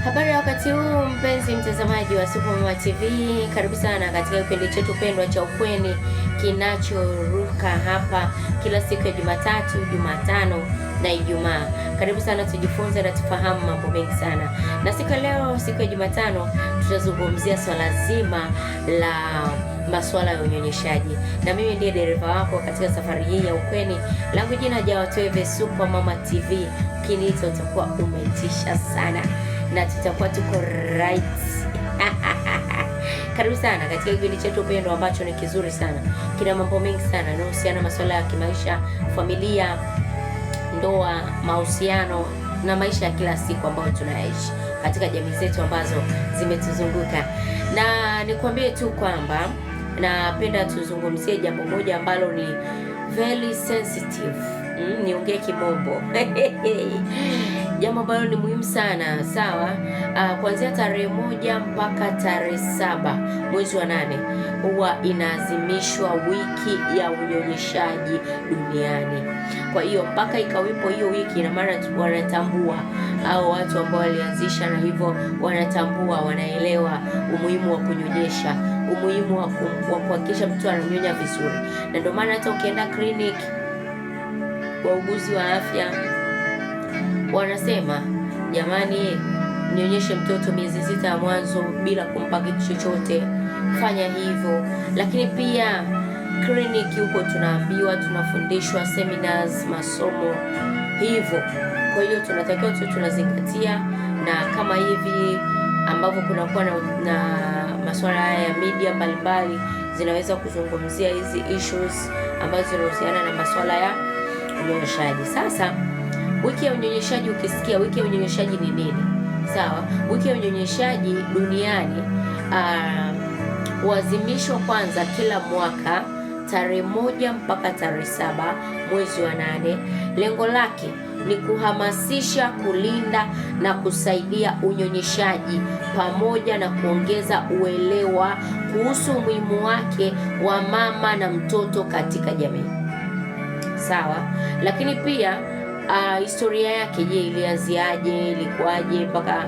Habari ya wakati huu mpenzi mtazamaji wa Supermama TV, karibu sana katika kipindi chetu pendwa cha ukweni kinachoruka hapa kila siku ya Jumatatu, Jumatano na Ijumaa. Karibu sana tujifunze na tufahamu mambo mengi sana. Na siku leo, siku ya Jumatano, tutazungumzia swala zima la masuala ya unyonyeshaji. Na mimi ndiye dereva wako katika safari hii ya ukweni. Langu jina Jawatweve Supermama TV. Ukiniita utakuwa umetisha sana na tutakuwa tuko right. Karibu sana katika kipindi chetu pendwa ambacho ni kizuri sana. Kina mambo mengi sana yanayohusiana na masuala ya kimaisha, familia, ndoa, mahusiano na maisha ya kila siku ambayo tunaishi katika jamii zetu ambazo zimetuzunguka. Na nikwambie tu kwamba napenda tuzungumzie jambo moja ambalo ni very sensitive. Niongee kimombo. Jambo ambalo ni muhimu sana, sawa? Kuanzia tarehe 1 mpaka tarehe 7 mwezi wa 8 huwa inaadhimishwa wiki ya unyonyeshaji duniani. Kwa hiyo mpaka ikawepo hiyo wiki, ina maana wanatambua au watu ambao walianzisha, na hivyo wanatambua, wanaelewa umuhimu wa kunyonyesha, umuhimu wa kuhakikisha mtu ananyonya vizuri. Na ndio maana hata ukienda clinic, wauguzi wa afya wanasema jamani, nyonyeshe mtoto miezi 6 ya mwanzo bila kumpa kitu chochote, fanya hivyo. Lakini pia clinic huko tunaambiwa, tunafundishwa seminars, masomo hivyo. Kwa hiyo tunatakiwa tu tunazingatia, na kama hivi ambavyo kunakuwa na masuala haya ya media mbalimbali zinaweza kuzungumzia hizi issues ambazo zinahusiana na masuala ya unyonyeshaji. Sasa wiki ya unyonyeshaji, ukisikia wiki ya unyonyeshaji ni nini? Sawa, wiki ya unyonyeshaji duniani huadhimishwa kwanza kila mwaka tarehe 1 mpaka tarehe 7 mwezi wa 8. Lengo lake ni kuhamasisha, kulinda na kusaidia unyonyeshaji pamoja na kuongeza uelewa kuhusu umuhimu wake wa mama na mtoto katika jamii. Sawa, lakini pia historia yake, je, ilianziaje, ilikuwaje mpaka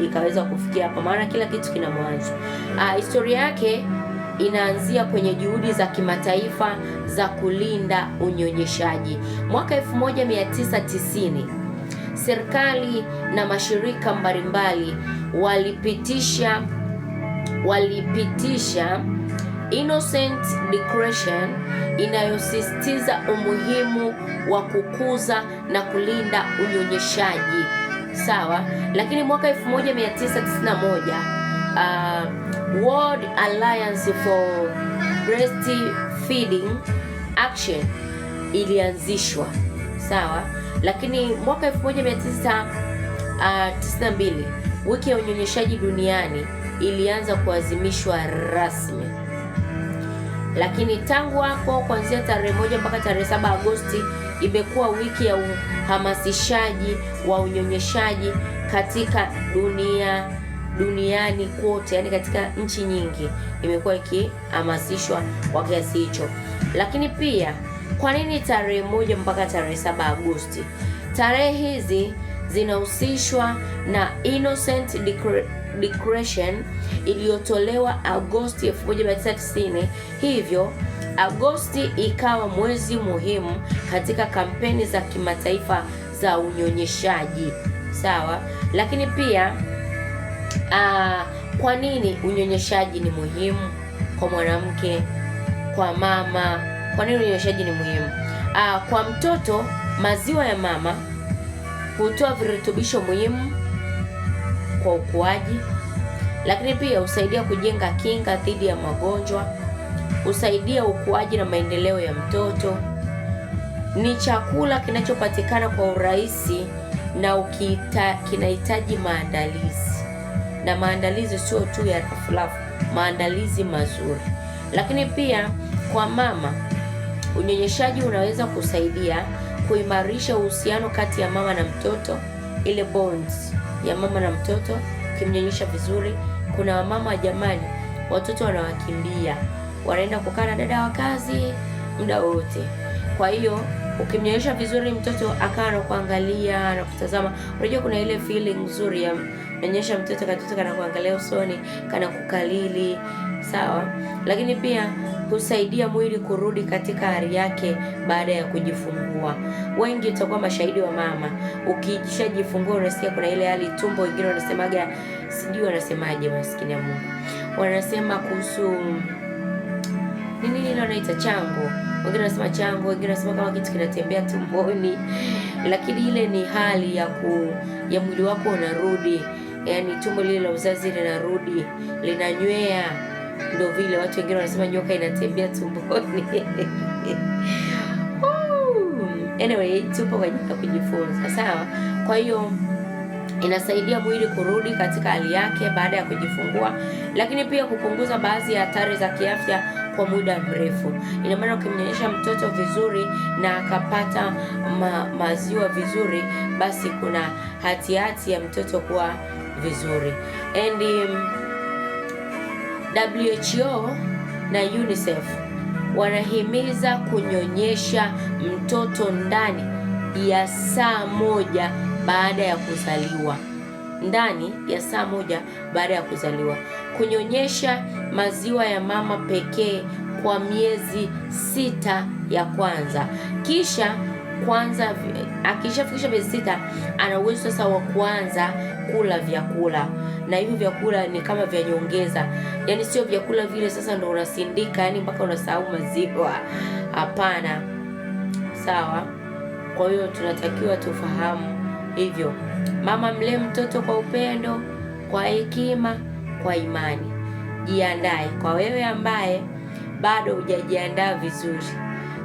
ikaweza kufikia hapa? Maana kila kitu kina mwanzo. Historia yake inaanzia kwenye juhudi za kimataifa za kulinda unyonyeshaji. Mwaka 1990 serikali na mashirika mbalimbali walipitisha Innocent Declaration inayosisitiza umuhimu wa kukuza na kulinda unyonyeshaji. Sawa, lakini mwaka 1991 World Alliance for Breastfeeding Action ilianzishwa. Sawa, lakini mwaka 1992 wiki ya unyonyeshaji duniani ilianza kuadhimishwa rasmi. Lakini tangu hapo, kuanzia tarehe 1 mpaka tarehe 7 Agosti imekuwa wiki ya uhamasishaji wa unyonyeshaji katika duniani kote, yani katika nchi nyingi imekuwa ikihamasishwa kwa kiasi hicho. Lakini pia kwa nini tarehe 1 mpaka tarehe 7 Agosti? Tarehe hizi zinahusishwa na Innocent Declaration iliyotolewa Agosti 1990. Hivyo Agosti ikawa mwezi muhimu katika kampeni za kimataifa za unyonyeshaji. Sawa, lakini pia kwa nini unyonyeshaji ni muhimu kwa mwanamke, kwa mama? Kwa nini unyonyeshaji ni muhimu? Kwa mtoto, maziwa ya mama hutoa virutubisho muhimu kwa ukuaji, lakini pia husaidia kujenga kinga dhidi ya magonjwa, husaidia ukuaji na maendeleo ya mtoto. Ni chakula kinachopatikana kwa urahisi na kinahitaji maandalizi, na maandalizi sio tu ya rafurafu, maandalizi mazuri. Lakini pia kwa mama, unyonyeshaji unaweza kusaidia kuimarisha uhusiano kati ya mama na mtoto, ile bonds ya mama na mtoto kimnyonyesha vizuri. Kuna wamama jamani, watoto wanawakimbia, wanaenda kukaa na dada wa kazi muda wote. Kwa hiyo Ukimnyonyesha vizuri mtoto akawa anakuangalia na kutazama, unajua kuna ile feeling nzuri ya nyonyesha mtoto kana kuangalia usoni, kana kukalili, sawa? Lakini pia husaidia mwili kurudi katika hali yake baada ya kujifungua. Wengi tutakuwa mashahidi wa mama, ukishajifungua unasikia kuna ile hali tumbo, wengine wanasemaga sijui wanasemaje, maskini ya Mungu, wanasema kuhusu nini ile wanaita chango, wengine wanasema chango, wengine wanasema kama kitu kinatembea tumboni, lakini ile ni hali ya mwili wako unarudi, yani tumbo lile la uzazi linarudi, linanywea, ndio vile watu wengine wanasema nyoka inatembea tumboni. Anyway, tupo kwa ajili ya kujifunza, sawa? Kwa hiyo inasaidia mwili kurudi katika hali yake baada ya kujifungua, lakini pia kupunguza baadhi ya hatari za kiafya kwa muda mrefu. Ina maana ukimnyonyesha mtoto vizuri na akapata maziwa vizuri, basi kuna hatihati ya mtoto kuwa vizuri. And WHO na UNICEF wanahimiza kunyonyesha mtoto ndani ya saa moja baada ya kuzaliwa. Ndani ya saa moja baada ya kuzaliwa. Kunyonyesha maziwa ya mama pekee kwa miezi 6 ya kwanza. Kisha akishafikisha miezi 6 ana uwezo sasa wa kuanza kula vyakula. Na hivyo vyakula ni kama vya nyongeza. Yaani sio vyakula vile sasa ndo unasindika, yani mpaka unasahau maziwa. Hapana. Sawa? Kwa hiyo tunatakiwa tufahamu hivyo. Mama mlee mtoto kwa upendo, kwa hekima, kwa imani. Jiandae. Kwa wewe ambaye bado hujajiandaa vizuri,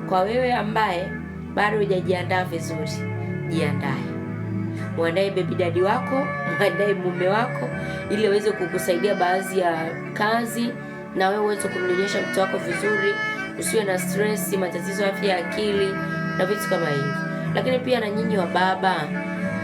kwa wewe ambaye bado hujajiandaa vizuri, jiandae. Muandae baby daddy wako, muandae mume wako ili aweze kukusaidia baadhi ya kazi na wewe uweze kumnyonyesha mtoto wako vizuri, usiwe na stress, matatizo ya afya ya akili na vitu kama hivyo. Lakini pia na nyinyi wa baba,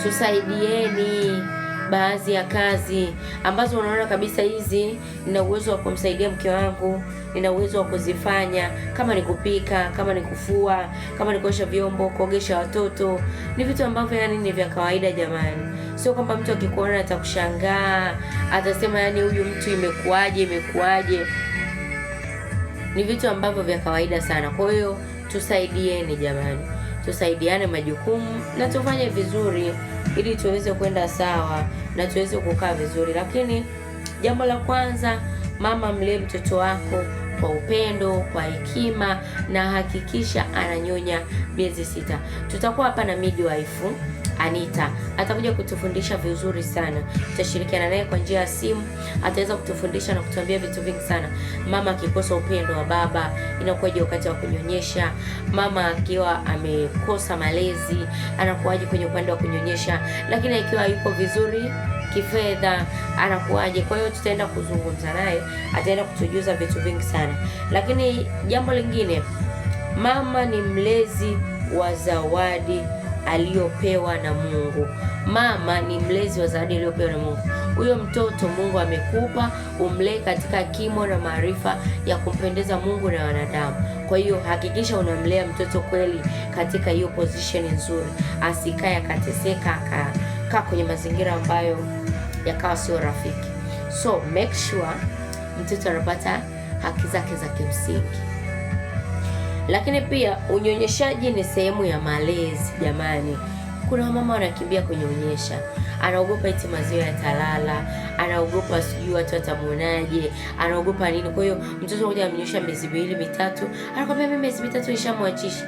tusaidieni baadhi ya kazi ambazo unaona kabisa hizi nina uwezo wa kumsaidia mke wangu, nina uwezo wa kuzifanya, kama ni kupika, kama ni kufua, kama ni kuosha vyombo, kuogesha watoto. Ni vitu ambavyo yani ni vya kawaida jamani. Sio kwamba mtu akikuona atakushangaa, atasema yani huyu mtu imekuaje. Ni vitu ambavyo vya kawaida sana. Kwa hiyo tusaidieni jamani. Tusaidiane majukumu na tufanye vizuri ili tuweze kwenda sawa na tuweze kukaa vizuri. Lakini jambo la kwanza, mama mlee mtoto wako kwa upendo, kwa hekima, na hakikisha ananyonya miezi 6. Tutakuwa hapa na midwife Anita, atakuja kutufundisha vizuri sana. Tutashirikiana naye kwa njia ya simu, ataweza kutufundisha na kutuambia vitu vingi sana. Mama akikosa upendo wa baba, inakuwaje wakati wa kunyonyesha? Mama akiwa amekosa malezi, anakuwaje kwenye upande wa kunyonyesha? Lakini ikiwa yuko vizuri kifedha, anakuwaje? Kwa hiyo tutaenda kuzungumza naye, ataenda kutujuza vitu vingi sana. Lakini jambo lingine, mama ni mlezi wa zawadi aliyopewa na Mungu. Mama ni mlezi wa zawadi aliyopewa na Mungu. Huyo mtoto Mungu amekupa, umlee katika kimo na maarifa ya kumpendeza Mungu na wanadamu. Kwa hiyo hakikisha unamlea mtoto kweli katika hiyo position nzuri. Asikae akateseka, akakaa kwenye mazingira ambayo yakawa sio rafiki. So make sure mtoto anapata haki zake za kimsingi. Lakini pia unyonyeshaji ni sehemu ya malezi jamani. Kuna mama wanakimbia kunyonyesha, anaogopa eti maziwa yatalala, anaogopa sijui watu watamuonaje, anaogopa nini. Kwa hiyo mtoto mmoja amenyonyesha miezi 2 mitatu, anakwambia mimi miezi 3 nishamwachisha.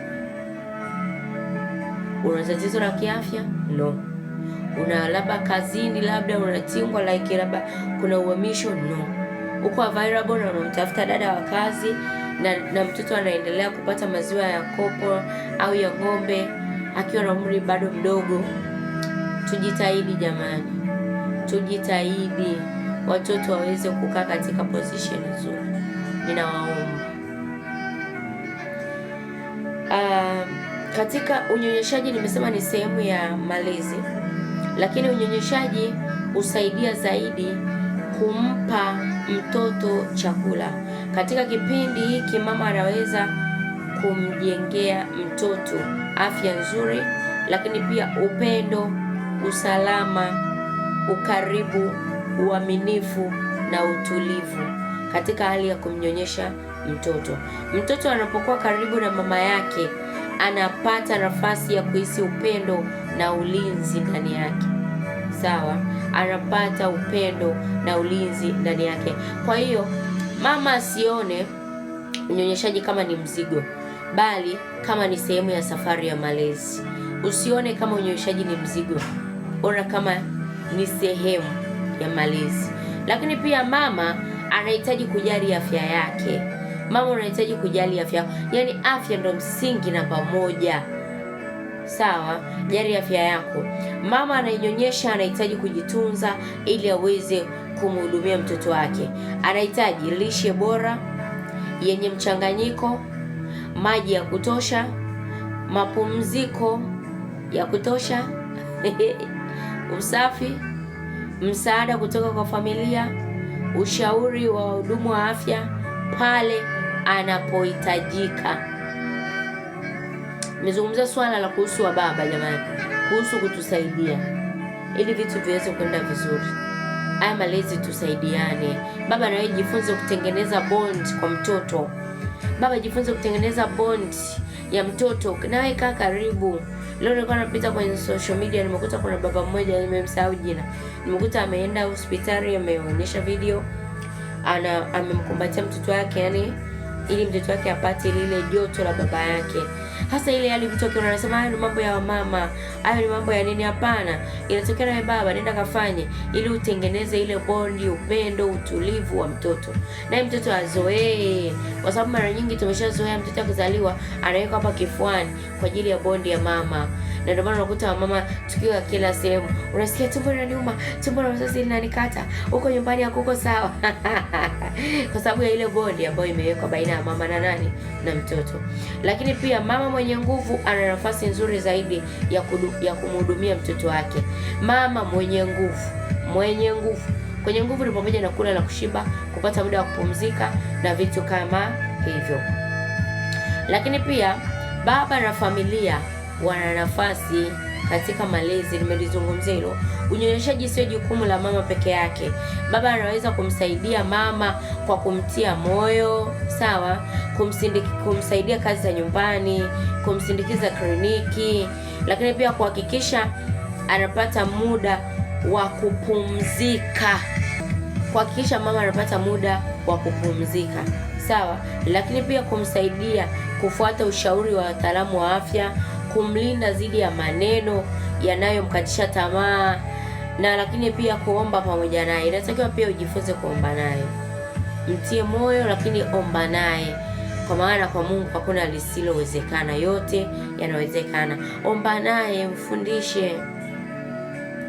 Una tatizo la kiafya? No. Una labda kazini, labda unatingwa like labda kuna uhamisho? No. Uko available na unamtafuta dada wa kazi na mtoto anaendelea kupata maziwa ya kopo au ya ng'ombe akiwa na umri bado mdogo. Tujitahidi jamani. Tujitahidi watoto waweze kukaa katika position nzuri. Ninawaomba. Katika unyonyeshaji nimesema ni sehemu ya malezi. Lakini unyonyeshaji husaidia zaidi kumpa mtoto chakula. Katika kipindi hiki mama anaweza kumjengea mtoto afya nzuri, lakini pia upendo, usalama, ukaribu, uaminifu na utulivu katika hali ya kumnyonyesha mtoto. Mtoto anapokuwa karibu na mama yake anapata nafasi ya kuhisi upendo na ulinzi ndani yake. Sawa, anapata upendo na ulinzi ndani yake. Kwa hiyo mama asione unyonyeshaji kama ni mzigo, bali kama ni sehemu ya safari ya malezi. Usione kama unyonyeshaji ni mzigo, ona kama ni sehemu ya malezi. Lakini pia mama anahitaji kujali afya yake. Mama unahitaji kujali afya, yaani afya ndo msingi namba moja. Sawa, jali afya yako. Mama anayenyonyesha anahitaji kujitunza ili aweze kumhudumia mtoto wake. Anahitaji lishe bora yenye mchanganyiko, maji ya kutosha, mapumziko ya kutosha, usafi, msaada kutoka kwa familia, ushauri wa wahudumu wa afya pale anapohitajika. Nimezungumzia swala la kuhusu wa baba jamani, kuhusu kutusaidia ili vitu viweze kwenda vizuri. Haya malezi tusaidiane. Baba nawe jifunze kutengeneza bond kwa mtoto. Baba jifunze kutengeneza bond ya mtoto, nawe kaa karibu. Leo nilikuwa napita kwenye social media, nimekuta kuna baba mmoja, nimemsahau jina. Nimekuta ameenda hospitali, ameonyesha video, amemkumbatia mtoto wake, yani ili mtoto wake apate lile joto la baba yake. Hasa ile hali mtu akiona anasema hayo ni mambo ya mama, hayo ni mambo ya nini? Hapana, inatokea na baba, nenda kafanye ili utengeneze ile bondi, upendo, utulivu wa mtoto. Na mtoto azoee, kwa sababu mara nyingi tumeshazoea mtoto akizaliwa anaweka hapa kifuani kwa ajili ya bondi ya mama. Na ndio maana unakuta mama tukiwa kila sehemu unasikia tumbo linaniuma, tumbo la mzazi linanikata, uko nyumbani hakuko sawa. Kwa sababu ya ile bondi ambayo imewekwa baina ya mama na nani, na mtoto. Lakini pia mama mwenye nguvu ana nafasi nzuri zaidi ya kumhudumia mtoto wake. Mama mwenye nguvu kwenye nguvu ni pamoja na kula na kushiba, kupata muda wa kupumzika na vitu kama hivyo. Lakini pia baba na familia wana nafasi katika malezi. Nimelizungumzia hilo. Unyonyeshaji sio jukumu la mama peke yake. Baba anaweza kumsaidia mama kwa kumtia moyo, sawa, kumsaidia kazi za nyumbani, kumsindikiza kliniki, lakini pia kuhakikisha anapata muda wa kupumzika. Kuhakikisha mama anapata muda wa kupumzika, sawa, lakini pia kumsaidia kufuata ushauri wa wataalamu wa afya, kumlinda dhidi ya maneno yanayomkatisha tamaa, na lakini pia kuomba pamoja naye. Inatakiwa pia ujifunze kuomba naye. Mtie moyo, lakini omba naye, kwa maana kwa Mungu hakuna lisilowezekana, yote yanawezekana. Omba naye, mfundishe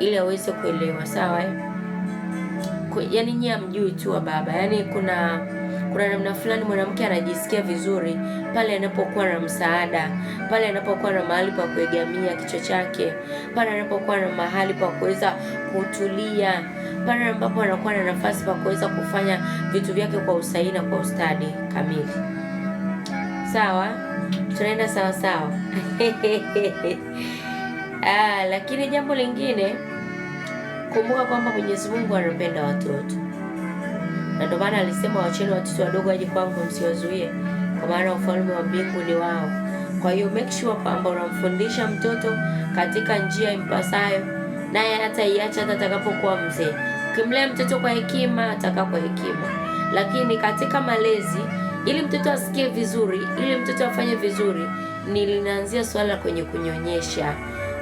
ili aweze kuelewa, sawa. Yaani nyie mjui tu wa baba, yaani kuna namna fulani mwanamke anajisikia vizuri pale anapokuwa na msaada, pale anapokuwa na mahali pa kuegamia kichwa chake, pale anapokuwa na mahali pa kuweza kutulia, pale ambapo anakuwa na nafasi pa kuweza kufanya vitu vyake kwa usahihi na kwa ustadi kamili. Sawa? Tunaenda sawa sawa. Lakini jambo lingine, kumbuka kwamba Mwenyezi Mungu anapenda watoto. Na ndio maana alisema wacheni watoto wadogo waje kwangu, msiwazuie, kwa maana ufalme wa mbingu ni wao. Kwa hiyo make sure kwamba unamfundisha mtoto katika njia impasayo, naye hataiacha hata atakapokuwa mzee. Ukimlea mtoto kwa hekima, atakaa kwa hekima. Lakini katika malezi, ili mtoto asikie vizuri, ili mtoto afanye vizuri, linaanzia swala kwenye kunyonyesha.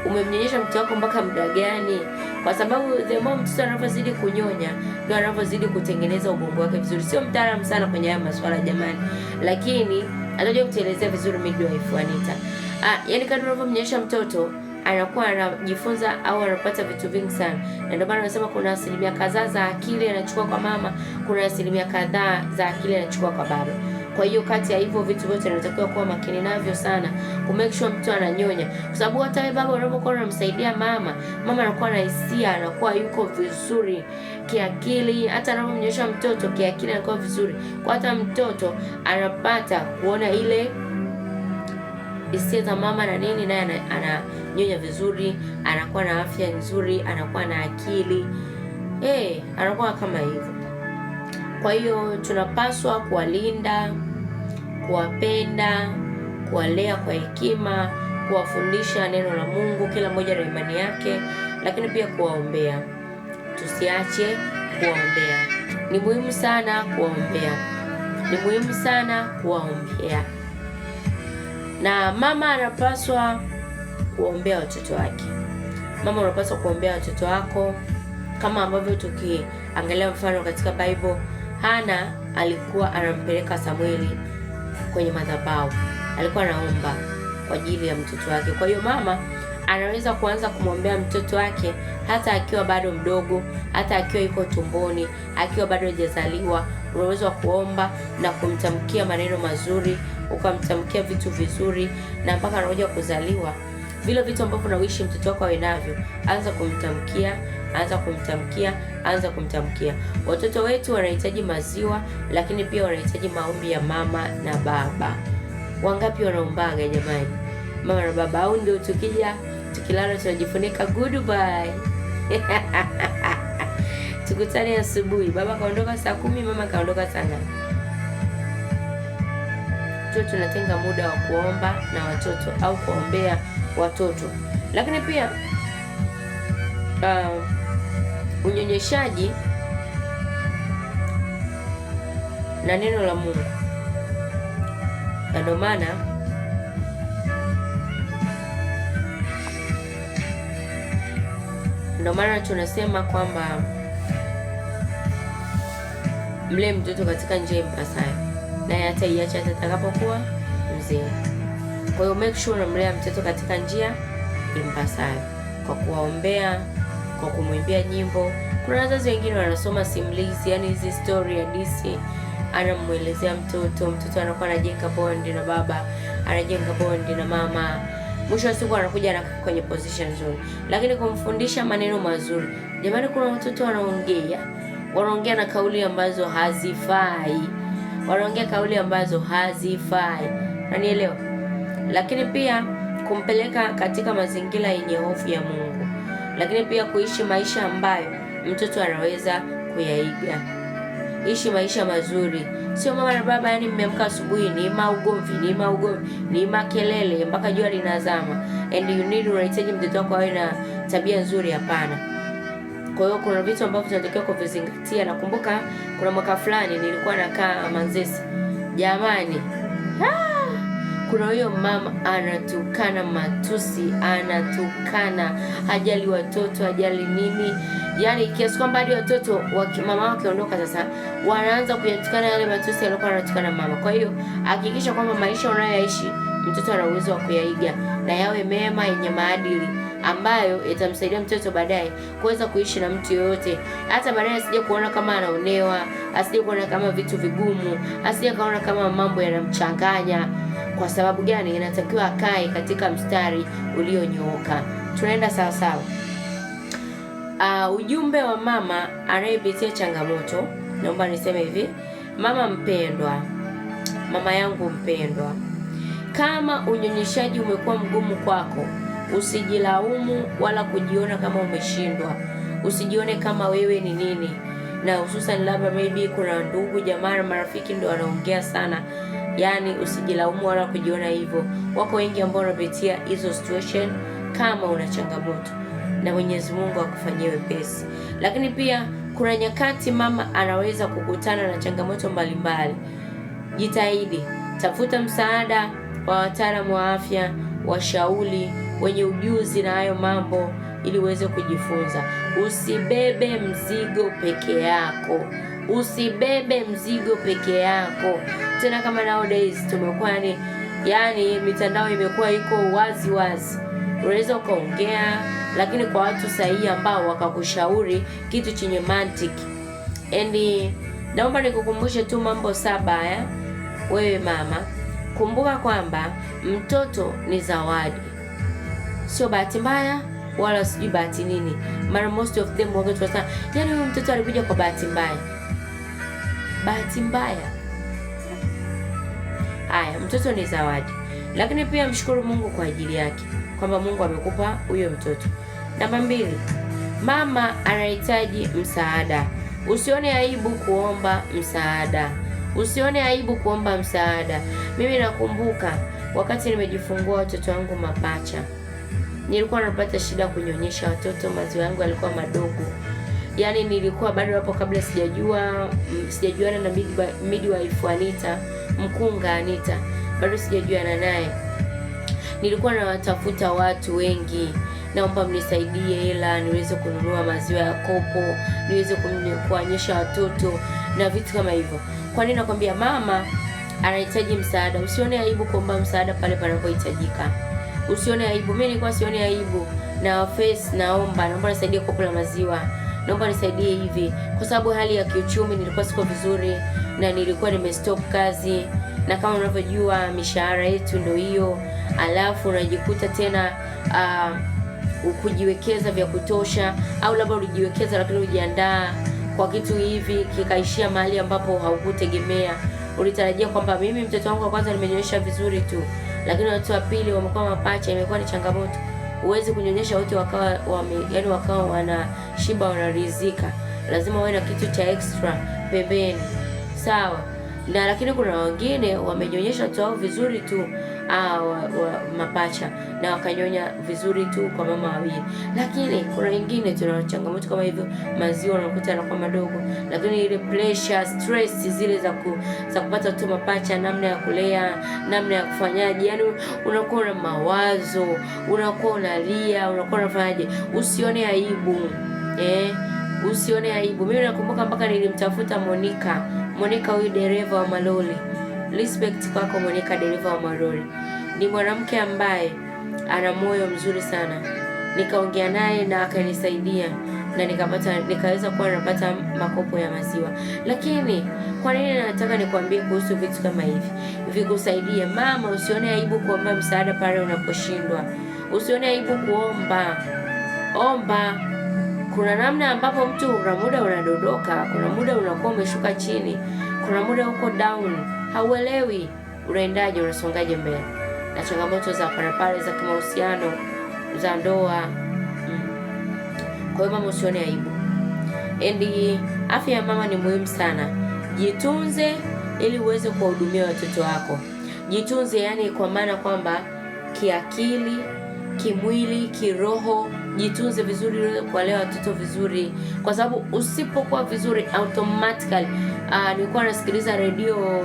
Umemnyonyesha mtoto wako mpaka muda gani? Kwa sababu the more mtoto anavyozidi kunyonya, ndio anavyozidi kutengeneza ubongo wake vizuri. Sio mtaalamu sana kwenye haya masuala jamani, lakini atajua kutuelezea vizuri midwife Anita. Yaani kadri unavyomnyonyesha mtoto anakuwa anajifunza au anapata vitu vingi sana. Na ndio maana nasema kuna asilimia kadhaa za akili anachukua kwa mama, kuna asilimia kadhaa za akili anachukua kwa baba. Kwa hiyo kati ya hivyo vitu vyote tunatakiwa kuwa makini navyo sana, ku make sure mtu ananyonya, kwa sababu hata wewe baba unapokuwa unamsaidia mama anakuwa na hisia, anakuwa yuko vizuri kiakili. Hata anapomnyonyesha mtoto kiakili anakuwa vizuri, kwa hata mtoto anapata kuona ile hisia za mama na nini, naye ananyonya vizuri, anakuwa na afya nzuri, anakuwa na akili, anakuwa kama hivyo. Kwa hiyo tunapaswa kuwalinda, kuwapenda, kuwalea kwa hekima, kuwafundisha neno la Mungu, kila mmoja na imani yake, lakini pia kuwaombea. Tusiache kuwaombea. Ni muhimu sana kuwaombea. Ni muhimu sana kuwaombea. Na mama anapaswa kuombea watoto wake. Mama unapaswa kuombea watoto wako, kama ambavyo tukiangalia mfano katika Bible, Hana alikuwa anampeleka Samueli kwenye madhabahu. Alikuwa anaomba kwa ajili ya mtoto wake. Kwa hiyo mama anaweza kuanza kumwombea mtoto wake hata akiwa bado mdogo, hata akiwa yuko tumboni, akiwa bado hajazaliwa. Unaweza kuomba na kumtamkia maneno mazuri, ukamtamkia vitu vizuri, na mpaka anakuja kuzaliwa, vile vitu ambavyo unawishi mtoto wako awe navyo, anza kumtamkia, anza kumtamkia, anza kumtamkia. Watoto wetu wanahitaji maziwa, lakini pia wanahitaji maombi ya mama na baba. Wangapi wanaombaga jamani? Mama na baba, au ndio tukilala tunajifunika goodbye. Tukutane asubuhi. Baba kaondoka saa 10, mama kaondoka saa 8. Tunatenga muda wa kuomba na watoto au kuombea watoto. Lakini pia unyonyeshaji na neno la Mungu. Ndio maana tunasema kwamba mlee mtoto katika njia impasayo, naye hataiacha hata atakapokuwa mzee. Kwa hiyo make sure unamlea mtoto katika njia impasayo, kwa kuwaombea, kwa kumwimbia nyimbo. Kuna wazazi wengine wanasoma simulizi, yani hizi story ya DC, anamuelezea mtoto anakuwa anajenga bond na baba, anajenga bond na mama. Mwisho wa siku anakuja kwenye position nzuri. Lakini kumfundisha maneno mazuri. Jamani, kuna watoto wanaongea na kauli ambazo hazifai. Wanaongea kauli ambazo hazifai. Unanielewa? Lakini pia kumpeleka katika mazingira yenye hofu ya Mungu. Lakini pia kuishi maisha ambayo mtoto anaweza kuyaiga. Ishi maisha mazuri. Sio mama na baba, yani mmeamka asubuhi ni maugomvi, ni makelele mpaka jua linazama. And you need, unahitaji mtoto wako awe na tabia nzuri? Hapana. Kwa hiyo kuna vitu ambavyo tunatakiwa kuvizingatia. Nakumbuka kuna mwaka fulani nilikuwa nakaa Manzese. Jamani, kuna huyo mama anatukana matusi, anatukana, hajali watoto, hajali nini. Yaani kiasi kwamba hadi watoto mama wake ondoka sasa wanaanza kuyatukana yale matusi alikuwa anatukana mama. Kwa hiyo hakikisha kwamba maisha unayoishi mtoto ana uwezo wa kuyaiga, na yawe mema, yenye maadili ambayo itamsaidia mtoto baadaye kuweza kuishi na mtu yoyote. Hata baadaye asije kuona kama anaonewa, asije kuona kama vitu vigumu, asije kaona kama mambo yanamchanganya. Kwa sababu gani? Inatakiwa akae katika mstari ulionyooka. Tunaenda sawa sawa. Ujumbe wa mama anayepitia changamoto, naomba niseme hivi: mama mpendwa, mama yangu mpendwa, kama unyonyeshaji umekuwa mgumu kwako, usijilaumu wala kujiona kama umeshindwa. Usijione kama wewe ni nini, na hususan labda maybe kuna ndugu jamaa marafiki ndio wanaongea sana. Yani usijilaumu wala kujiona hivyo. Wako wengi ambao wanapitia hizo situation. Kama una changamoto, na Mwenyezi Mungu akufanyie wepesi. Lakini pia kuna nyakati mama anaweza kukutana na changamoto mbalimbali. Jitahidi, tafuta msaada wa wataalamu wa afya, washauri wenye ujuzi na hayo mambo ili uweze kujifunza. Usibebe mzigo peke yako. Usibebe mzigo peke yako. Tena kama nowadays tumekuwa yani mitandao imekuwa iko wazi wazi. Unaweza ukaongea, lakini kwa watu sahihi ambao wakakushauri kitu chenye mantiki. Naomba nikukumbushe tu mambo 7 haya. Wewe mama, kumbuka kwamba mtoto ni zawadi. Sio bahati mbaya wala sijui bahati nini. Mara most of them wako tunasema, yani huyu mtoto alikuja kwa bahati mbaya. Bahati mbaya. Haya, mtoto ni zawadi. lakini pia mshukuru Mungu kwa ajili yake kwamba Mungu amekupa huyo mtoto. Namba 2, mama anahitaji msaada. Usione aibu kuomba msaada. Usione aibu kuomba msaada. Mimi nakumbuka wakati nimejifungua watoto wangu mapacha, nilikuwa napata shida kunyonyesha watoto, maziwa yangu yalikuwa madogo. Yaani nilikuwa bado hapo, kabla sijajuana na midwife Anita, mkunga Anita, bado sijajuana naye. Nilikuwa nawatafuta watu wengi, naomba mnisaidie hela niweze kununua maziwa ya kopo, niweze kuanyesha watoto na vitu kama hivyo. Kwa nini nakwambia mama anahitaji msaada? Usione aibu kuomba msaada pale panapohitajika. Usione aibu. Mimi nilikuwa sione aibu na face, naomba nisaidie kopo la maziwa, naomba nisaidie hivi, kwa sababu hali ya kiuchumi nilikuwa siko vizuri na nilikuwa nimestop kazi, na kama unavyojua mishahara yetu ndio hiyo. Alafu unajikuta tena kujiwekeza vya kutosha, au labda ulijiwekeza lakini ujiandaa kwa kitu hivi kikaishia mahali ambapo haukutegemea. Ulitarajia kwamba mimi mtoto wangu wa kwanza nimenyonyesha vizuri tu, lakini watoto wa pili wamekuwa mapacha, imekuwa ni changamoto. Huwezi kunyonyesha wote wakawa wanashiba, wanaridhika. Lazima uwe na kitu cha extra pembeni, sawa? Na lakini kuna wengine wamenyonyesha watoto wao vizuri tu, mapacha, na wakanyonya vizuri tu kwa mama wawili. Lakini kuna wengine tuna changamoto kama hivyo, maziwa unakuta yanakuwa madogo, lakini ile pressure, stress zile za kupata watoto mapacha, namna ya kulea, namna ya kufanyaje, yani unakuwa na mawazo, unakuwa unalia, unakuwa unafanyaje. Usione aibu, usione aibu. Mimi nakumbuka mpaka nilimtafuta Monica huyu dereva wa malori. Respect kwako Monica, dereva wa malori. Ni mwanamke ambaye ana moyo mzuri sana. Nikaongea naye na akanisaidia na nikaweza kuwa napata makopo ya maziwa. Lakini kwa nini nataka nikwambie kuhusu vitu kama hivi? Vikusaidie mama, usione aibu kuomba msaada pale unaposhindwa. Usione aibu kuomba. Omba. Kuna namna ambapo mtu kuna muda unadodoka, kuna muda unakuwa umeshuka chini, kuna muda uko down, hauelewi unaendaje, unasongaje mbele, na changamoto za pale za kimahusiano, za ndoa. Kwa hiyo mama, usione aibu. Afya ya mama ni muhimu sana. Jitunze ili uweze kuwahudumia watoto wako. Jitunze, yani kwa maana kwamba kiakili, kimwili, kiroho. Jitunze vizuri ili kuwalea watoto vizuri, kwa sababu usipokuwa vizuri automatically. Nilikuwa nasikiliza redio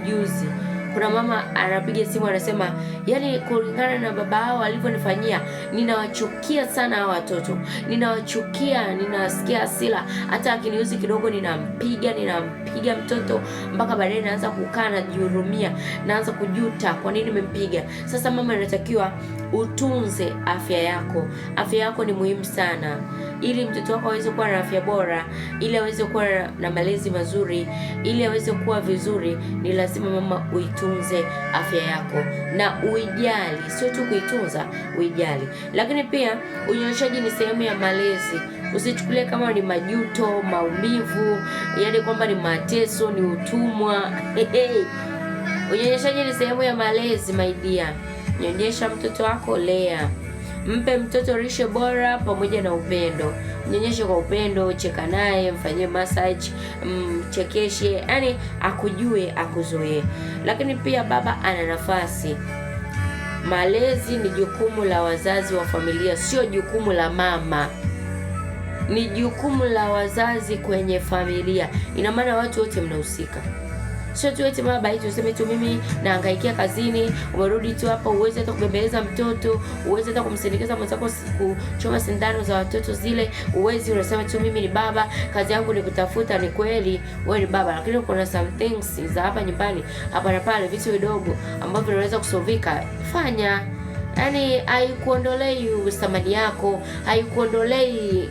juzi, kuna mama anapiga simu anasema, yani kulingana na baba hao alivyonifanyia, ninawachukia sana hao watoto, ninawachukia, ninasikia hasira, hata akiniuzi kidogo ninampiga mtoto, mpaka baadaye naanza kukaa najihurumia, naanza kujuta kwa nini nimempiga. Sasa mama, inatakiwa utunze afya yako. Afya yako ni muhimu sana, ili mtoto wako aweze kuwa na afya bora, ili aweze kuwa na malezi mazuri, ili aweze kuwa vizuri. Ni lazima mama uitunze afya yako na uijali, sio tu kuitunza, uijali. Lakini pia unyonyeshaji ni sehemu ya malezi. Usichukulie kama ni majuto, maumivu, yani kwamba ni mateso, ni utumwa. Unyonyeshaji ni sehemu ya malezi, my dear. Nyonyesha mtoto wako, lea. Mpe mtoto lishe bora pamoja na upendo. Nyonyeshe kwa upendo, cheka naye, mfanyie massage, mchekeshe, yani akujue, akuzoee. Lakini pia baba ana nafasi. Malezi ni jukumu la wazazi wa familia, sio jukumu la mama. Ni jukumu la wazazi kwenye familia. Ina maana watu wote mnahusika. Sio tu eti baba hicho useme tu mimi nahangaikia kazini, umerudi tu hapa uweze hata kubembeleza mtoto, uweze hata kumsindikiza mwenzako kuchoma sindano za watoto zile, uwezi, unasema tu mimi ni baba, kazi yangu ni kutafuta. Ni kweli wewe ni baba, lakini kuna some things za hapa nyumbani, hapa na pale, vitu vidogo ambavyo vinaweza kusovika. Fanya. Yani haikuondolei thamani yako, haikuondolei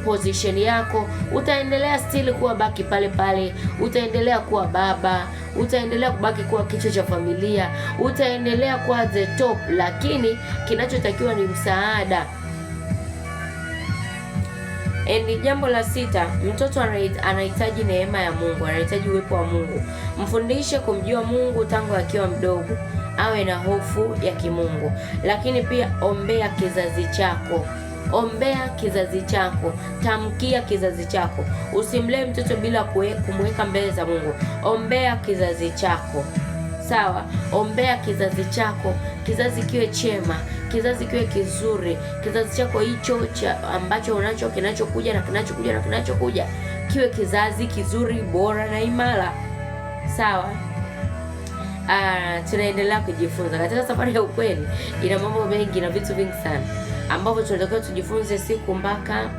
position yako. Utaendelea still kuwa baki pale pale, utaendelea kuwa baba, utaendelea kubaki kuwa kichwa cha familia, utaendelea kuwa the top, lakini kinachotakiwa ni msaada. Jambo la 6, mtoto anahitaji neema ya Mungu, anahitaji uwepo wa Mungu. Mfundishe kumjua Mungu tangu akiwa mdogo. awe na hofu ya kimungu. Lakini pia ombea kizazi chako. Ombea kizazi chako, tamkia kizazi chako. Usimlee mtoto bila kumweka mbele za Mungu. Ombea kizazi chako, sawa? Ombea kizazi chako, kizazi kiwe chema, kizazi kiwe kizuri. Kizazi chako hicho ambacho unacho, kinachokuja na kinachokuja kiwe kizazi kizuri, bora na imara, sawa? Tunaendelea kujifunza katika safari ya ukweli. Ina mambo mengi na vitu vingi sana ambavyo tunatakiwa tujifunze siku mpaka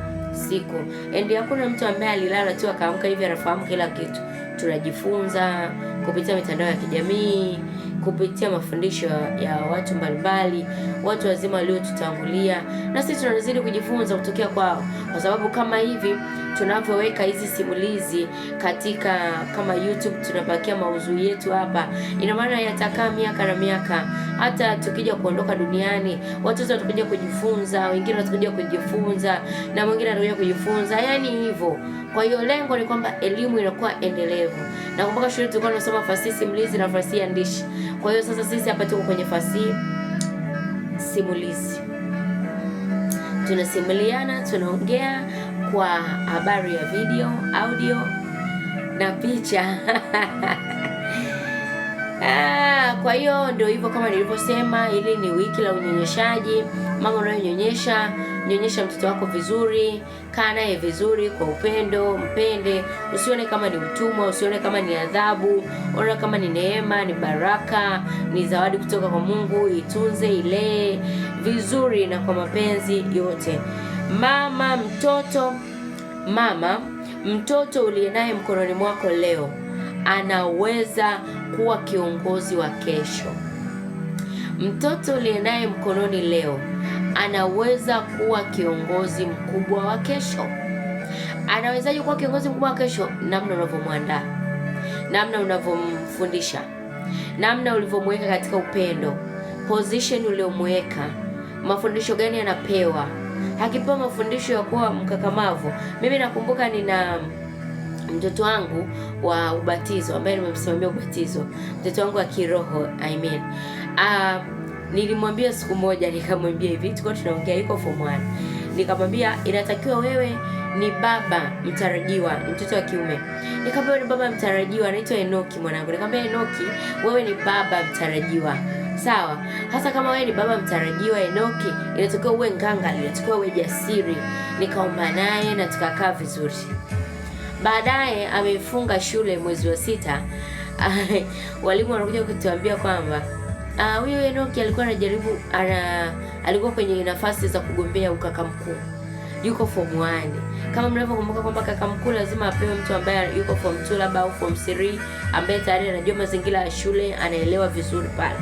siku. And hakuna mtu ambaye alilala tu akaamka hivi anafahamu kila kitu. Tunajifunza kupitia mitandao ya kijamii, kupitia mafundisho ya watu mbalimbali, watu wazima waliotutangulia, na sisi tunazidi kujifunza kutokea kwao, kwa sababu kama hivi tunavyoweka hizi simulizi katika kama YouTube, tunapakia maudhui yetu hapa, ina maana yatakaa miaka na miaka. Hata tukija kuondoka duniani, watoto watakuja kujifunza, wengine watakuja kujifunza, na mwingine atakuja kujifunza, yani hivyo. Kwa hiyo lengo ni kwamba elimu inakuwa endelevu. Na kumbuka shule tulikuwa tunasoma fasihi simulizi na fasihi andishi. Kwa hiyo sasa sisi hapa tuko kwenye fasihi simulizi. Tunasimuliana, tunaongea kwa habari ya video, audio na picha. Kwa hiyo ndio hivyo, kama nilivyosema, hili ni wiki la unyonyeshaji. Mama unayonyonyesha, nyonyesha mtoto wako vizuri, kaa naye vizuri kwa upendo, mpende. Usione kama ni utumwa, usione kama ni adhabu, ona kama ni neema, ni baraka, ni zawadi kutoka kwa Mungu. Itunze, ilee vizuri na kwa mapenzi yote. Mtoto uliye naye mkononi mwako leo anaweza kuwa kiongozi wa kesho. Mtoto uliye naye mkononi leo anaweza kuwa kiongozi mkubwa wa kesho. Anawezaje kuwa kiongozi mkubwa wa kesho? Namna unavyomwandaa, namna unavyomfundisha, namna ulivyomweka katika upendo, position uliomweka, mafundisho gani anapewa. Hakipewa mafundisho ya kuwa mkakamavu. Mimi nakumbuka nina mtoto wangu wa ubatizo ambaye nimemsimamia ubatizo, mtoto wangu wa kiroho, nilimwambia siku moja, nikamwambia hivi, tulikuwa tunaongea, yuko form 1, nikamwambia inatakiwa wewe ni baba mtarajiwa, mtoto wa kiume. Nikamwambia ni baba mtarajiwa, anaitwa Enoki mwanangu. Nikamwambia Enoki, wewe ni baba mtarajiwa, sawa? Hasa kama wewe ni baba mtarajiwa Enoki, inatakiwa uwe nganga, inatakiwa uwe jasiri. Nikaomba naye na tukakaa vizuri. Baadaye amefunga shule mwezi wa 6. Walimu wanakuja kutuambia kwamba huyo Enoki alikuwa kwenye nafasi za kugombea ukaka mkuu. Yuko form 1. Kama mnavyokumbuka kwamba kaka mkuu lazima apewe mtu ambaye yuko form 2 labda au form 3, ambaye tayari anajua mazingira ya shule, anaelewa vizuri pale.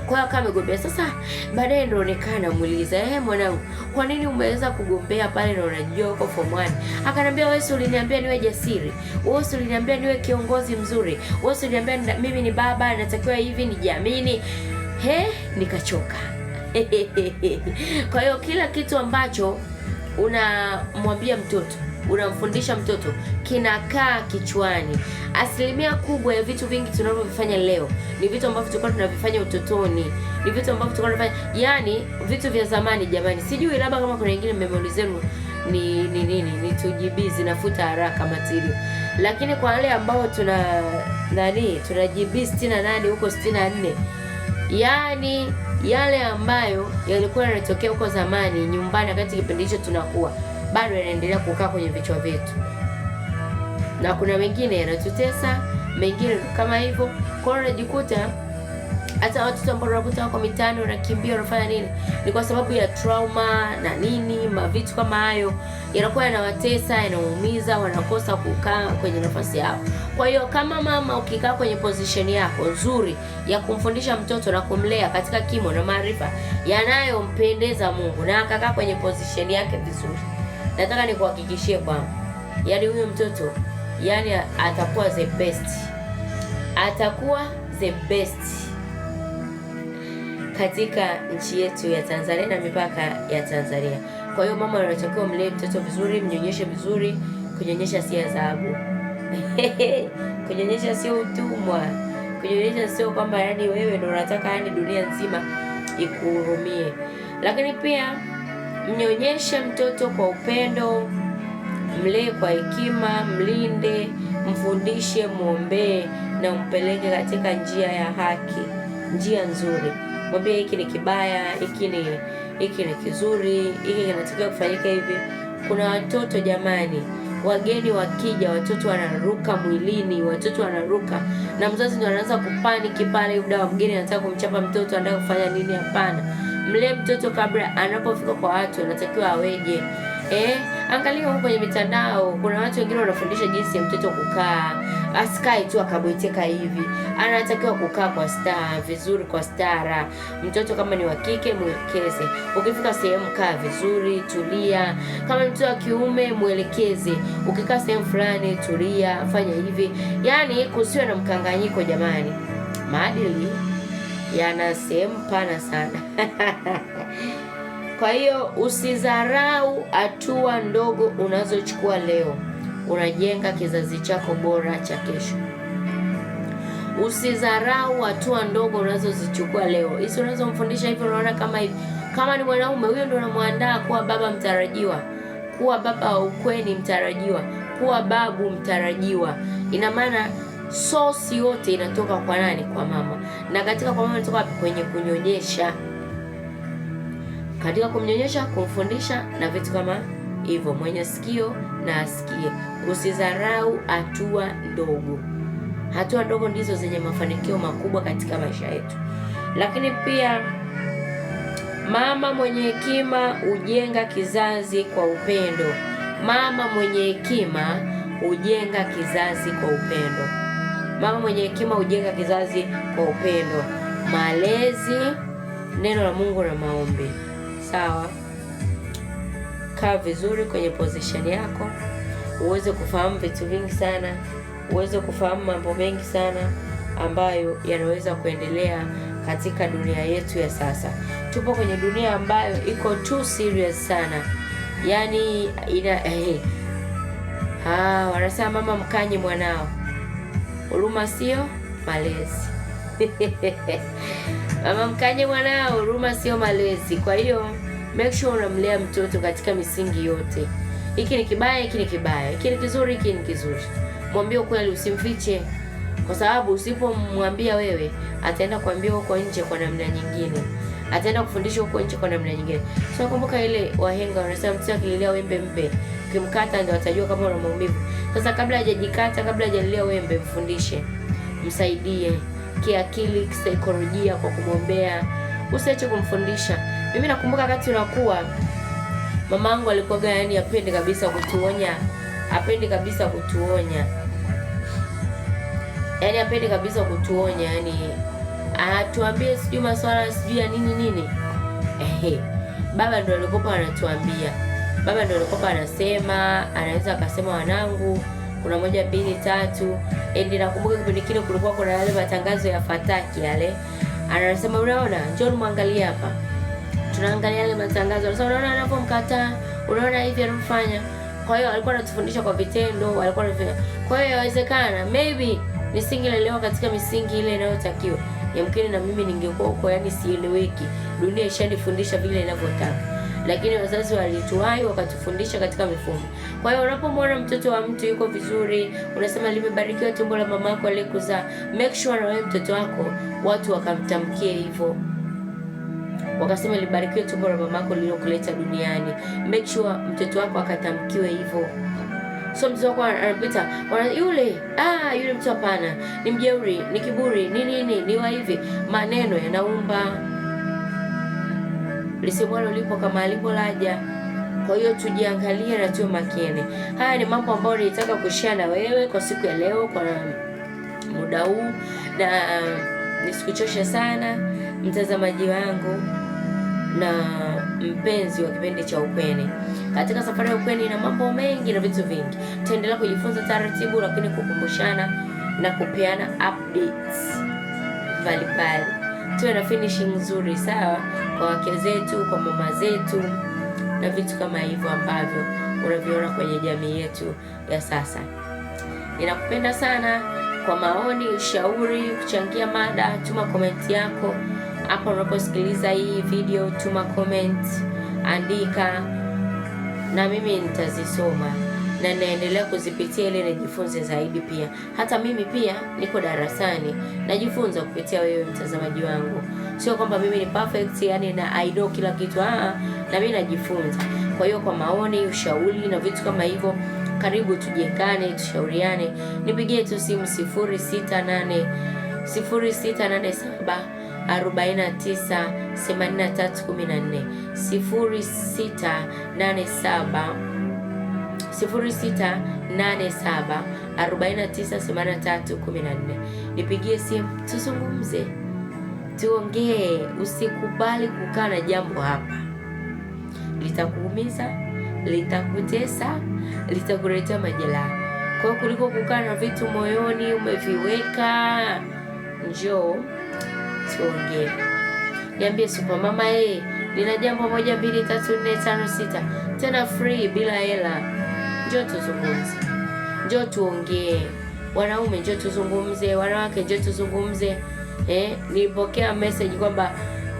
Kwa hiyo kama amegombea. Sasa baadaye ndio onekana muuliza, mwanangu, kwa nini umeweza kugombea pale na unajua uko form 1? Akaniambia, wewe uliniambia niwe jasiri, wewe uliniambia niwe kiongozi mzuri, wewe uliniambia mimi ni baba natakiwa hivi nijiamini. Nikachoka. Kwa hiyo kila kitu ambacho unamwambia mtoto, unamfundisha mtoto, kinakaa kichwani. Asilimia kubwa ya vitu vingi tunavyofanya leo ni vitu ambavyo tulikuwa tunavifanya utotoni, ni vitu ambavyo tulikuwa tunafanya, yani vitu vya zamani. Jamani, sijui labda kama kuna wengine memory zenu ni ni 2GB zinafuta haraka material, lakini kwa wale ambao tuna GB 68 huko 64, yani yale ambayo yalikuwa yanatokea huko zamani nyumbani wakati kipindi hicho tunakuwa, bado yanaendelea kukaa kwenye vichwa vyetu, na kuna mengine yanatutesa, mengine kama hivyo. Kwa hiyo unajikuta hata watoto ambao wanakuta wako mitaani wanakimbia, wanafanya nini, ni kwa sababu ya trauma na mavitu kama hayo yanakuwa yanawatesa, yanaumiza, wanakosa kukaa kwenye nafasi yao. Kwa hiyo kama mama, ukikaa kwenye position yako nzuri ya kumfundisha mtoto na kumlea katika kimo na maarifa yanayompendeza Mungu, na akakaa kwenye position yake vizuri, nataka nikuhakikishie kwamba yani huyo mtoto atakuwa the best katika nchi yetu ya Tanzania na mipaka ya Tanzania. Kwa hiyo mama, unatakiwa mlee mtoto vizuri, mnyonyeshe vizuri. Kunyonyesha si adhabu. Kunyonyesha sio utumwa. kunyonyesha sio kwamba yani wewe ndio unataka yani dunia nzima ikuhurumie. Lakini pia mnyonyeshe mtoto kwa upendo, mlee kwa hekima, mlinde, mfundishe, muombee na umpeleke katika njia ya haki, njia nzuri. Mwambie hiki ni kibaya, hiki ni kizuri, hiki kinatakiwa kufanyika hivi. Kuna watoto jamani, wageni wakija, watoto wanaruka mwilini, watoto wanaruka na mzazi ndio anaanza kupaniki pale, muda wa mgeni anataka kumchapa mtoto, anataka kufanya nini? Hapana. Mlee mtoto kabla anapofika kwa watu anatakiwa aweje. Angalia huko kwenye mitandao, kuna watu wengine wanafundisha jinsi ya mtoto kukaa. Asikae tu akabweteka hivi. Anatakiwa kukaa kwa staa, vizuri kwa stara. Mtoto kama ni wa kike mwelekeze. Ukifika sehemu kaa vizuri, tulia. Kama mtoto wa kiume mwelekeze. Ukikaa sehemu fulani tulia, fanya hivi. Yaani kusiwe na mkanganyiko jamani. Maadili yana sehemu pana sana. Kwa hiyo usidharau hatua ndogo unazochukua leo. Unajenga kizazi chako bora cha kesho. Usidharau hatua ndogo unazozichukua leo. Hizo unazomfundisha hivi, unaona kama hivi. Kama ni mwanaume, huyo ndio unamwandaa kuwa baba mtarajiwa, kuwa baba wa ukweni mtarajiwa, kuwa babu mtarajiwa. Ina maana sosi yote inatoka kwa nani? Kwa mama. Na katika kwa mama inatoka kwenye kunyonyesha. Katika kumnyonyesha, kumfundisha na vitu kama hivyo. Mwenye sikio na asikie. Usidharau hatua ndogo. Hatua ndogo ndizo zenye mafanikio makubwa katika maisha yetu. Lakini pia mama mwenye hekima hujenga kizazi kwa upendo. Mama mwenye hekima hujenga kizazi kwa upendo. Mama mwenye hekima hujenga kizazi kwa upendo. Malezi, neno la Mungu na maombi. Sawa? Kaa vizuri kwenye position yako, uweze kufahamu vitu vingi sana, uweze kufahamu mambo mengi sana ambayo yanaweza kuendelea katika dunia yetu ya sasa. Tupo kwenye dunia ambayo iko too serious sana. Yaani wanasema mama mkanye mwanao. Huruma sio malezi. Mama mkanye mwanao, huruma sio malezi. Kwa hiyo make sure unamlea mtoto katika misingi yote. Hiki ni kibaya, hiki ni kibaya. Hiki ni kizuri, hiki ni kizuri. Mwambie ukweli, usimfiche. Kwa sababu usipomwambia wewe, ataenda kuambia huko nje kwa namna nyingine. Ataenda kufundisha huko nje kwa namna nyingine. So kumbuka ile wahenga wanasema mtu akililia wembe mpe. Ukimkata ndio atajua kama una maumivu. Sasa kabla hajajikata, kabla hajalilia wembe, mfundishe. Msaidie kiakili, kisaikolojia kwa kumwombea. Usiache kumfundisha. Mimi nakumbuka wakati unakuwa, mamangu alikuwa yani apende kabisa kutuonya. Apende kabisa kutuonya. Yaani apende kabisa kutuonya, yani atuambie sijui maswala sijui ya nini. Baba ndio alikopa anatuambia. Baba ndio alikopa anasema, anaweza akasema wanangu kuna 1 2 3. Nakumbuka kipindi kile kulikuwa kuna yale matangazo ya fataki yale. Anasema unaona, njoo muangalie hapa. Tunaangalia yale matangazo. Anasema unaona anapomkataa, unaona hivi anafanya. Kwa hiyo alikuwa anatufundisha kwa vitendo, alikuwa anafanya. Kwa hiyo inawezekana maybe nisingelelewa katika misingi ile inayotakiwa. Yamkini na mimi ningekuwa huko yani sieleweki. Dunia ishanifundisha vile inavyotaka. Lakini wazazi walituai wakatufundisha katika mifumo. Kwa hiyo unapomwona mtoto wa mtu yuko vizuri, unasema limebarikiwa tumbo la mamako aliyekuzaa, make sure na wewe mtoto wako watu wakamtamkie hivyo. Wakasema libarikiwe tumbo la mamako lililokuleta duniani. Make sure mtoto wako akatamkiwe hivyo. So mtoto wako anapita, yule mtu hapana, ni mjeuri, ni kiburi, ni wa hivi. Maneno yanaumba. Lisemwalo lipo kama alipo laja. Kwa hiyo tujiangalie na tuwe makini. Haya ni mambo ambayo nilitaka kushare na wewe kwa siku ya leo, kwa muda huu, na nisikuchoshe sana mtazamaji wangu na mpenzi wa kipindi cha Ukweni. Katika safari ya Ukweni na mambo mengi na vitu vingi. Tutaendelea kujifunza taratibu, lakini kukumbushana na kupeana updates mbalimbali. Tuwe na finishing nzuri, sawa, kwa wake zetu, kwa mama zetu na vitu kama hivyo ambavyo unaviona kwenye jamii yetu ya sasa. Ninakupenda sana. Kwa maoni, ushauri, kuchangia mada, tuma comment yako hapa unaposikiliza hii video. Tuma comment, andika, na mimi nitazisoma na naendelea kuzipitia ili nijifunze zaidi. Pia hata mimi pia niko darasani, najifunza kupitia wewe mtazamaji wangu. Sio kwamba mimi ni perfect, yani na I know kila kitu, na mimi najifunza. Kwa hiyo kwa maoni, ushauri na vitu kama hivyo, karibu tujengane, tushauriane. Nipigie tu simu 0687 49 8314 0687 498314. Nipigie simu, tuzungumze, tuongee. Usikubali kukaa na jambo hapa, litakuumiza, litakutesa, litakuletea majeraha. Kwa hiyo kuliko kukaa na vitu moyoni umeviweka, njoo tuongee. Niambie Super Mama, nina jambo 1 2 3 4 5 6, tena free, bila hela. Njoo tuzungumze, njoo tuongee. Wanaume njoo tuzungumze, wanawake njoo tuzungumze. Nilipokea message kwamba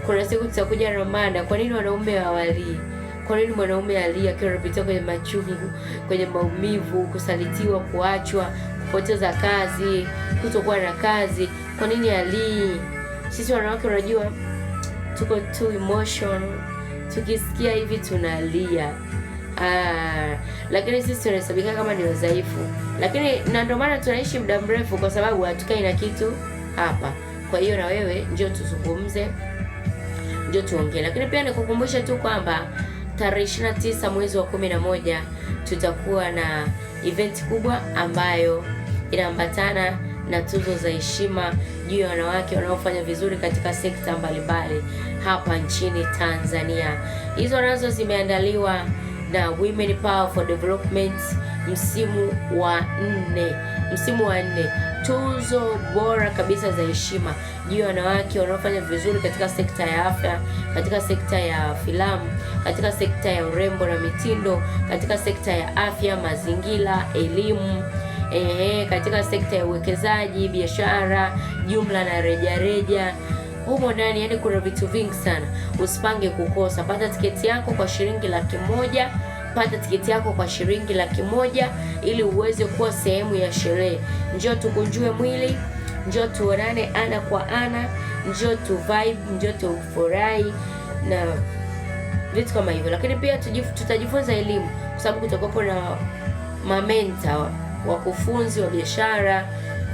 kuna siku tutakuja na mada, kwa nini wanaume hawalii? Kwa nini mwanaume alia akiwa anapitia kwenye machungu, kwenye maumivu, kusalitiwa, kuachwa, kupoteza kazi, kutokuwa na kazi? Kwa nini alii? Sisi wanawake unajua tuko too emotional, tukisikia hivi tunalia. Lakini sisi tunahesabika kama ni udhaifu, lakini na ndio maana tunaishi muda mrefu, kwa sababu hatukai na kitu hapa. Kwa hiyo na wewe njoo tuzungumze, njoo tuongee. Lakini pia nikukumbusha tu kwamba tarehe 29 mwezi wa 11 tutakuwa na event kubwa ambayo inaambatana na tuzo za heshima juu ya wanawake wanaofanya vizuri katika sekta mbalimbali hapa nchini Tanzania. Hizo nazo zimeandaliwa na Women Power for Development msimu wa 4. Tuzo bora kabisa za heshima juu ya wanawake wanaofanya vizuri katika sekta ya afya, katika sekta ya filamu, katika sekta ya urembo na mitindo, katika sekta ya afya, mazingira, elimu, katika sekta ya uwekezaji, biashara, jumla na rejareja. Humo ndani yani kuna vitu vingi sana. Usipange kukosa. Pata tiketi yako kwa shilingi 100,000. Pata tiketi yako kwa shilingi 100,000 ili uweze kuwa sehemu ya sherehe. Njoo tukunjue mwili, njoo tuonane ana kwa ana, njoo tu vibe, njoo tufurahi na vitu kama hivyo. Lakini pia tutajifunza elimu, kwa sababu kutakuwa na mamenta, wakufunzi wa biashara,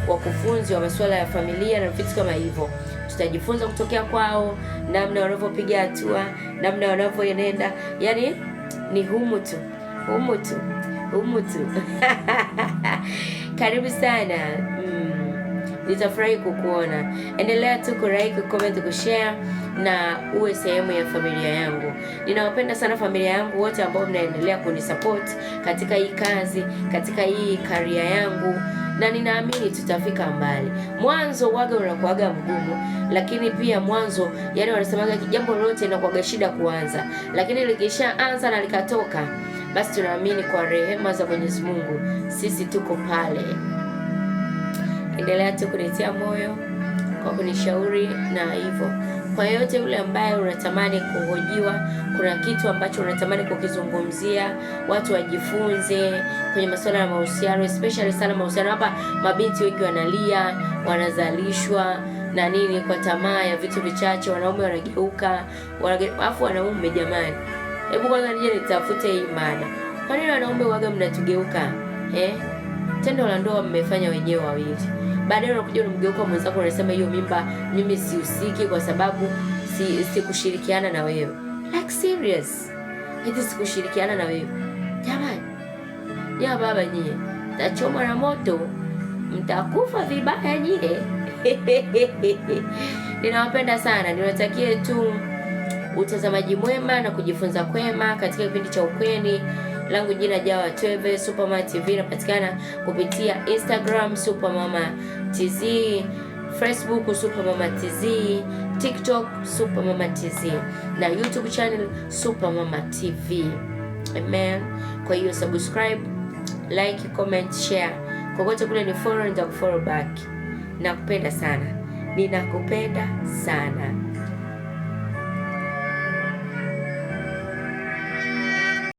wakufunzi wa masuala ya familia na vitu kama hivyo. Tutajifunza kutokea kwao, namna wanavyopiga hatua, namna wanavyoenenda. Yani ni humu tu. Karibu sana. Nitafurahi kukuona. Endelea tu ku-like, comment, kushare na uwe sehemu ya familia yangu. Ninawapenda sana familia yangu wote ambao mnaendelea kunisupport katika hii kazi, katika hii career yangu, na ninaamini tutafika mbali. Mwanzo waga unakuaga mgumu, lakini pia mwanzo yani wanasemaga jambo lolote linakuaga shida kuanza, lakini likishaanza na likatoka, basi tunaamini kwa rehema za Mwenyezi Mungu sisi tuko pale. Endelea tu kunitia moyo kwa kunishauri na hivyo. Kwa yote yule ambaye unatamani kuhojiwa, kuna kitu ambacho unatamani kukizungumzia, watu wajifunze kwenye masuala ya mahusiano, especially sana mahusiano. Hapa mabinti wengi wanalia, wanazalishwa na nini kwa tamaa ya vitu vichache, wanaume wanageuka, alafu wanaume jamani. Hebu kwanza nije nitafute hii mada. Kwa nini wanaume waga mnatugeuka? Tendo la ndoa mmefanya wenyewe wawili. Baadaye unakuja unamgeuka mwenzako unasema hiyo mimba mimi sihusiki kwa sababu sikushirikiana na wewe. Like serious. Eti sikushirikiana na wewe. Jamani. Ya baba nyie, tachomwa na moto. Mtakufa vibaya nyie. Ninawapenda sana. Niwatakie tu utazamaji mwema na kujifunza kwema katika kipindi cha Ukweni. Langu jina Jawa Tweve. Supermama TV inapatikana kupitia Instagram Supermama TZ, Facebook Supermama TZ, TikTok Supermama TZ na YouTube channel Supermama TV. Amen. Kwa hiyo subscribe, like, comment, share kokote kule ni follow, nitakufollow back. Nakupenda sana, ninakupenda sana.